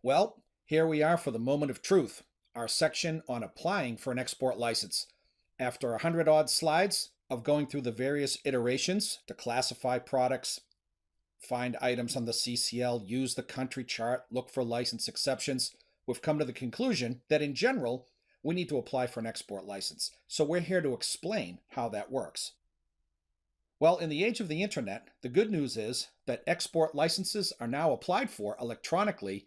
Well, here we are for the moment of truth, our section on applying for an export license. After 100 odd slides of going through the various iterations to classify products, find items on the CCL, use the country chart, look for license exceptions, we've come to the conclusion that in general, we need to apply for an export license. So we're here to explain how that works. Well, in the age of the internet, the good news is that export licenses are now applied for electronically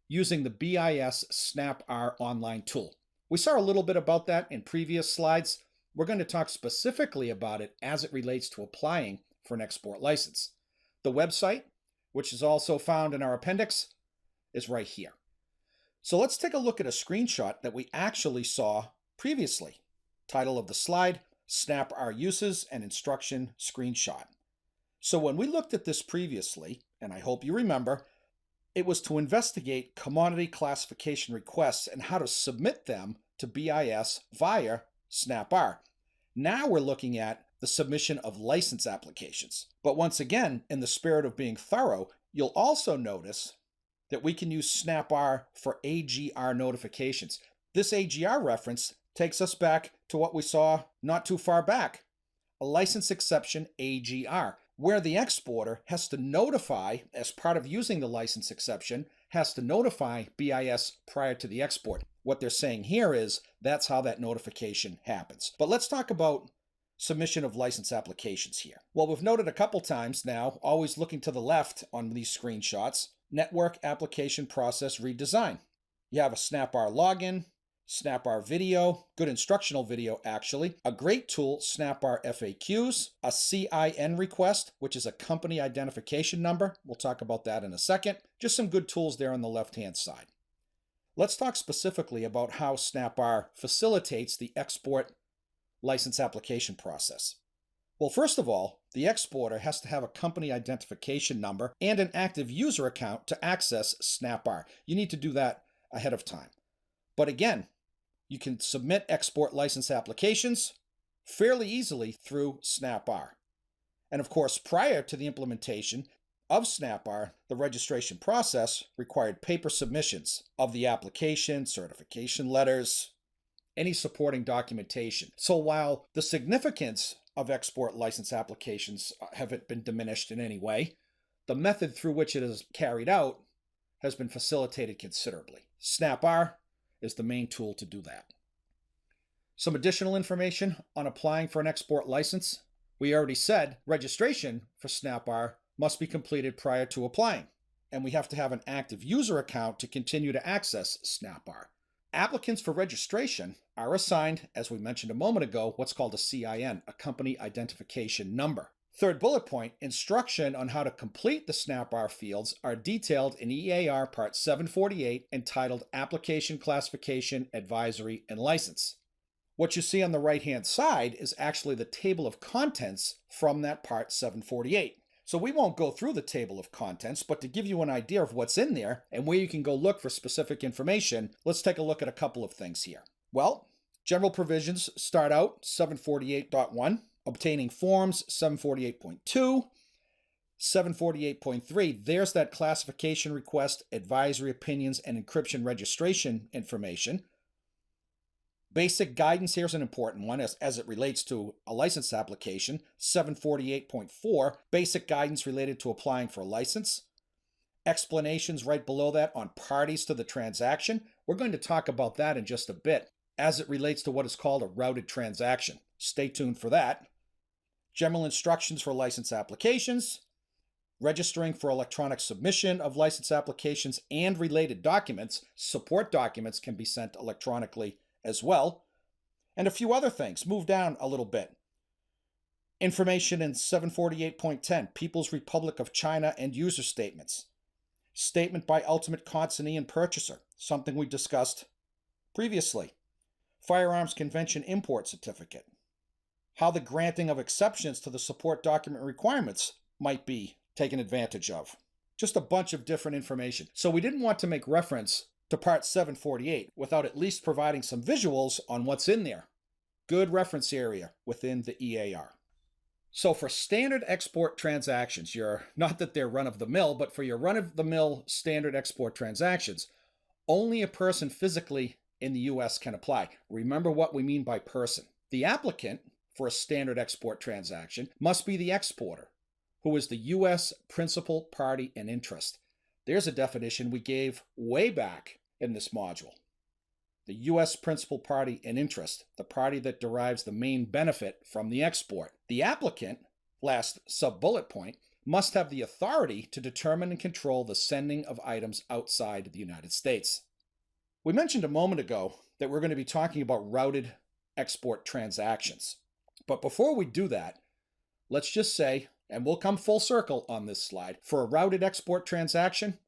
using the BIS SnapR online tool. We saw a little bit about that in previous slides. We're going to talk specifically about it as it relates to applying for an export license. The website, which is also found in our appendix, is right here. So let's take a look at a screenshot that we actually saw previously. Title of the slide, SnapR uses and instruction screenshot. So when we looked at this previously, and I hope you remember, it was to investigate commodity classification requests and how to submit them to BIS via SnapR. Now we're looking at the submission of license applications. But once again, in the spirit of being thorough, you'll also notice that we can use SnapR for AGR notifications. This AGR reference takes us back to what we saw not too far back, a license exception AGR, where the exporter has to notify, as part of using the license exception, has to notify BIS prior to the export. What they're saying here is that's how that notification happens. But let's talk about submission of license applications here. Well, we've noted a couple times now, always looking to the left on these screenshots, network application process redesign. You have a SnapR login, SnapR video, good instructional video actually, a great tool, SnapR FAQs, a CIN request, which is a company identification number. We'll talk about that in a second. Just some good tools there on the left-hand side. Let's talk specifically about how SnapR facilitates the export license application process. Well, first of all, the exporter has to have a company identification number and an active user account to access SnapR. You need to do that ahead of time. But again, you can submit export license applications fairly easily through SnapR. And of course, prior to the implementation of SnapR, the registration process required paper submissions of the application, certification letters, any supporting documentation. So while the significance of export license applications haven't been diminished in any way, the method through which it is carried out has been facilitated considerably. SnapR is the main tool to do that. Some additional information on applying for an export license. We already said registration for SnapR must be completed prior to applying, and we have to have an active user account to continue to access SnapR. Applicants for registration are assigned, as we mentioned a moment ago, what's called a CIN, a company identification number. Third bullet point, instruction on how to complete the SnapR fields are detailed in EAR Part 748 entitled Application Classification, Advisory, and License. What you see on the right-hand side is actually the table of contents from that Part 748. So we won't go through the table of contents, but to give you an idea of what's in there and where you can go look for specific information, let's take a look at a couple of things here. Well, general provisions start out 748.1. Obtaining forms, 748.2, 748.3, there's that classification request, advisory opinions, and encryption registration information. Basic guidance here is an important one as it relates to a license application, 748.4, basic guidance related to applying for a license. Explanations right below that on parties to the transaction. We're going to talk about that in just a bit as it relates to what is called a routed transaction. Stay tuned for that. General instructions for license applications, registering for electronic submission of license applications and related documents. Support documents can be sent electronically as well. And a few other things. Move down a little bit. Information in 748.10, People's Republic of China and user statements. Statement by ultimate consignee and purchaser, something we discussed previously. Firearms Convention import certificate. How the granting of exceptions to the support document requirements might be taken advantage of. Just a bunch of different information. So we didn't want to make reference to Part 748 without at least providing some visuals on what's in there. Good reference area within the EAR. So for standard export transactions, not that they're run of the mill, but for your run of the mill standard export transactions, only a person physically in the US can apply. Remember what we mean by person. The applicant for a standard export transaction must be the exporter, who is the US principal party in interest. There's a definition we gave way back in this module. The U.S. principal party in interest, the party that derives the main benefit from the export. The applicant, last sub-bullet point, must have the authority to determine and control the sending of items outside the United States. We mentioned a moment ago that we're going to be talking about routed export transactions. But before we do that, let's just say, and we'll come full circle on this slide, for a routed export transaction,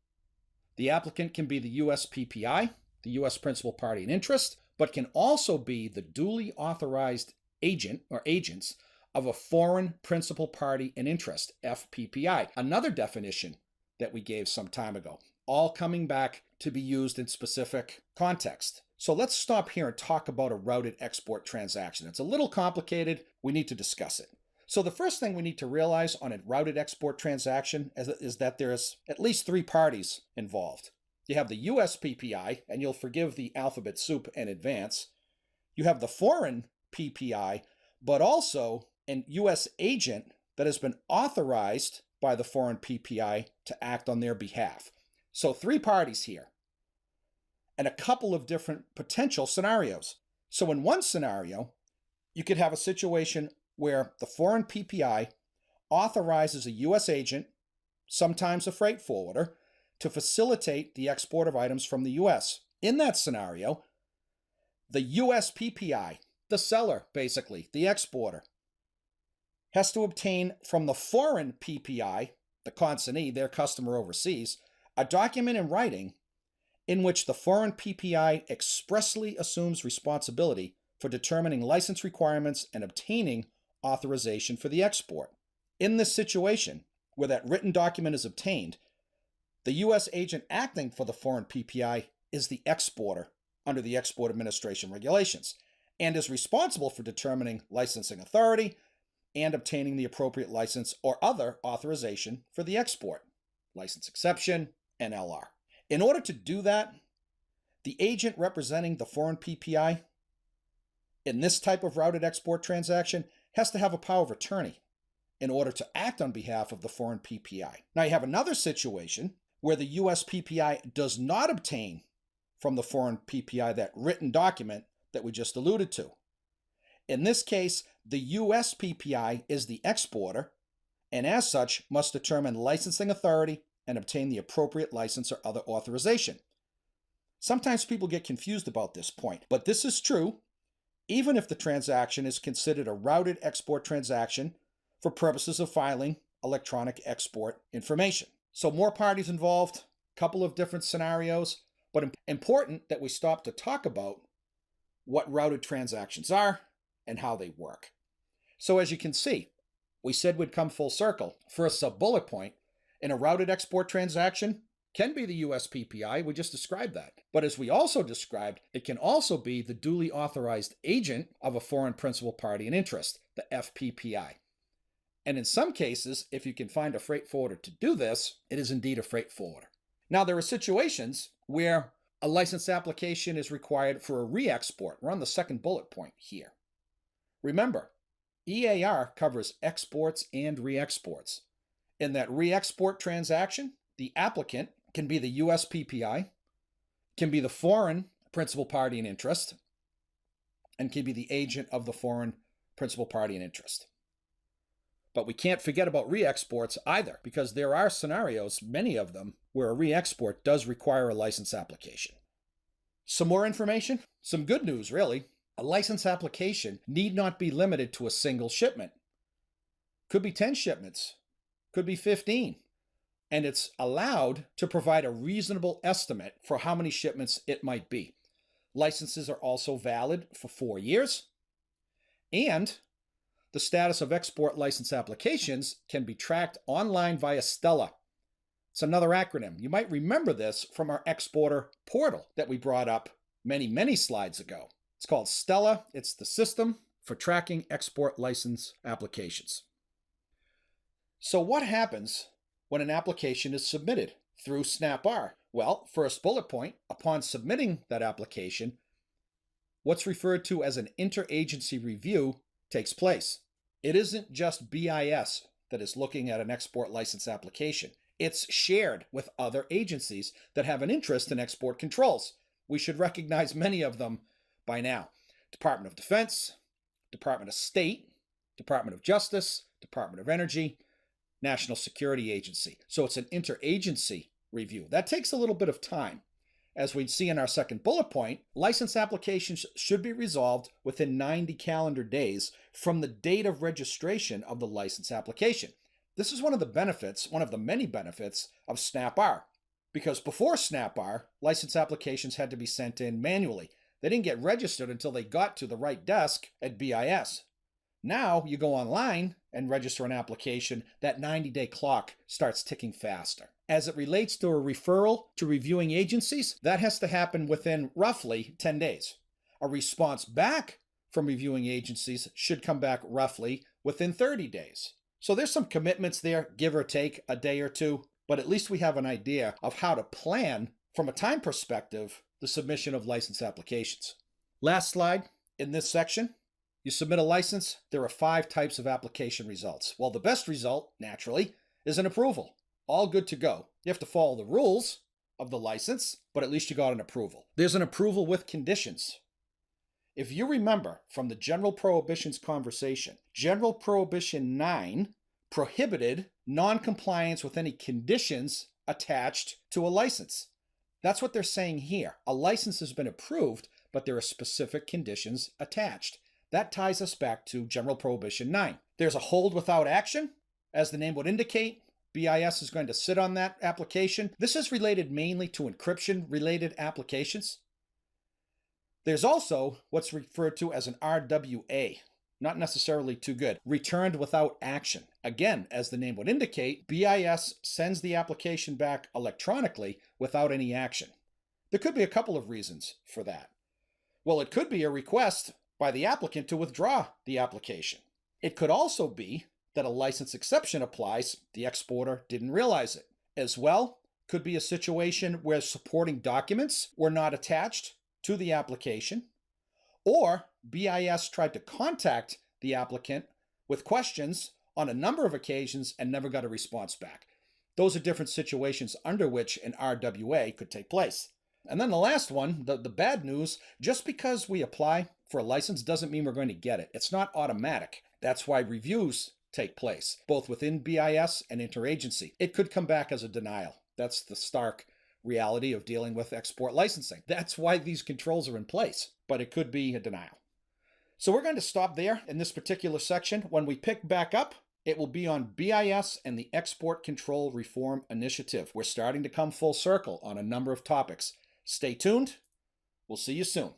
the applicant can be the U.S. PPI, the U.S. principal party in interest, but can also be the duly authorized agent or agents of a foreign principal party in interest, FPPI, another definition that we gave some time ago, all coming back to be used in specific context. So let's stop here and talk about a routed export transaction. It's a little complicated. We need to discuss it. So the first thing we need to realize on a routed export transaction is that there's at least three parties involved. You have the US PPI, and you'll forgive the alphabet soup in advance. You have the foreign PPI, but also an US agent that has been authorized by the foreign PPI to act on their behalf. So three parties here, and a couple of different potential scenarios. So in one scenario, you could have a situation where the foreign PPI authorizes a US agent, sometimes a freight forwarder, to facilitate the export of items from the US. In that scenario, the US PPI, the seller basically, the exporter, has to obtain from the foreign PPI, the consignee, their customer overseas, a document in writing in which the foreign PPI expressly assumes responsibility for determining license requirements and obtaining authorization for the export. In this situation, where that written document is obtained, the U.S. agent acting for the foreign PPI is the exporter under the Export Administration Regulations and is responsible for determining licensing authority and obtaining the appropriate license or other authorization for the export, license exception, NLR. In order to do that, the agent representing the foreign PPI in this type of routed export transaction has to have a power of attorney in order to act on behalf of the foreign PPI. Now you have another situation where the US PPI does not obtain from the foreign PPI that written document that we just alluded to. In this case, the US PPI is the exporter, and as such must determine licensing authority and obtain the appropriate license or other authorization. Sometimes people get confused about this point, but this is true even if the transaction is considered a routed export transaction for purposes of filing electronic export information. So more parties involved, a couple of different scenarios, but important that we stop to talk about what routed transactions are and how they work. So as you can see, we said we'd come full circle. For a sub-bullet point, in a routed export transaction can be the US PPI, we just described that. But as we also described, it can also be the duly authorized agent of a foreign principal party in interest, the FPPI. And in some cases, if you can find a freight forwarder to do this, it is indeed a freight forwarder. Now, there are situations where a license application is required for a re-export. We're on the second bullet point here. Remember, EAR covers exports and re-exports. In that re-export transaction, the applicant can be the US PPI, can be the foreign principal party in interest, and can be the agent of the foreign principal party in interest. But we can't forget about re-exports either, because there are scenarios, many of them, where a re-export does require a license application. Some more information? Some good news, really. A license application need not be limited to a single shipment. Could be 10 shipments, could be 15. And it's allowed to provide a reasonable estimate for how many shipments it might be. Licenses are also valid for 4 years. And the status of export license applications can be tracked online via Stella. It's another acronym. You might remember this from our exporter portal that we brought up many slides ago. It's called Stella. It's the system for tracking export license applications. So what happens when an application is submitted through SnapR? Well, first bullet point, upon submitting that application, what's referred to as an interagency review takes place. It isn't just BIS that is looking at an export license application. It's shared with other agencies that have an interest in export controls. We should recognize many of them by now. Department of Defense, Department of State, Department of Justice, Department of Energy, National Security Agency. So it's an interagency review. That takes a little bit of time. As we'd see in our second bullet point, license applications should be resolved within 90 calendar days from the date of registration of the license application. This is one of the benefits, one of the many benefits of SnapR, because before SnapR, license applications had to be sent in manually. They didn't get registered until they got to the right desk at BIS. Now you go online and register an application, that 90-day clock starts ticking faster. As it relates to a referral to reviewing agencies, that has to happen within roughly 10 days. A response back from reviewing agencies should come back roughly within 30 days. So there's some commitments there, give or take a day or two, but at least we have an idea of how to plan from a time perspective the submission of license applications. Last slide in this section. You submit a license, there are 5 types of application results. Well, the best result, naturally, is an approval. All good to go. You have to follow the rules of the license, but at least you got an approval. There's an approval with conditions. If you remember from the General Prohibitions conversation, General Prohibition 9 prohibited non-compliance with any conditions attached to a license. That's what they're saying here. A license has been approved, but there are specific conditions attached. That ties us back to General Prohibition 9. There's a hold without action. As the name would indicate, BIS is going to sit on that application. This is related mainly to encryption-related applications. There's also what's referred to as an RWA, not necessarily too good, returned without action. Again, as the name would indicate, BIS sends the application back electronically without any action. There could be a couple of reasons for that. Well, it could be a request by the applicant to withdraw the application. It could also be that a license exception applies, the exporter didn't realize it. As well, could be a situation where supporting documents were not attached to the application, or BIS tried to contact the applicant with questions on a number of occasions and never got a response back. Those are different situations under which an RWA could take place. And then the last one, the bad news, just because we apply for a license doesn't mean we're going to get it. It's not automatic. That's why reviews take place, both within BIS and interagency. It could come back as a denial. That's the stark reality of dealing with export licensing. That's why these controls are in place, but it could be a denial. So we're going to stop there in this particular section. When we pick back up, it will be on BIS and the Export Control Reform Initiative. We're starting to come full circle on a number of topics. Stay tuned. We'll see you soon.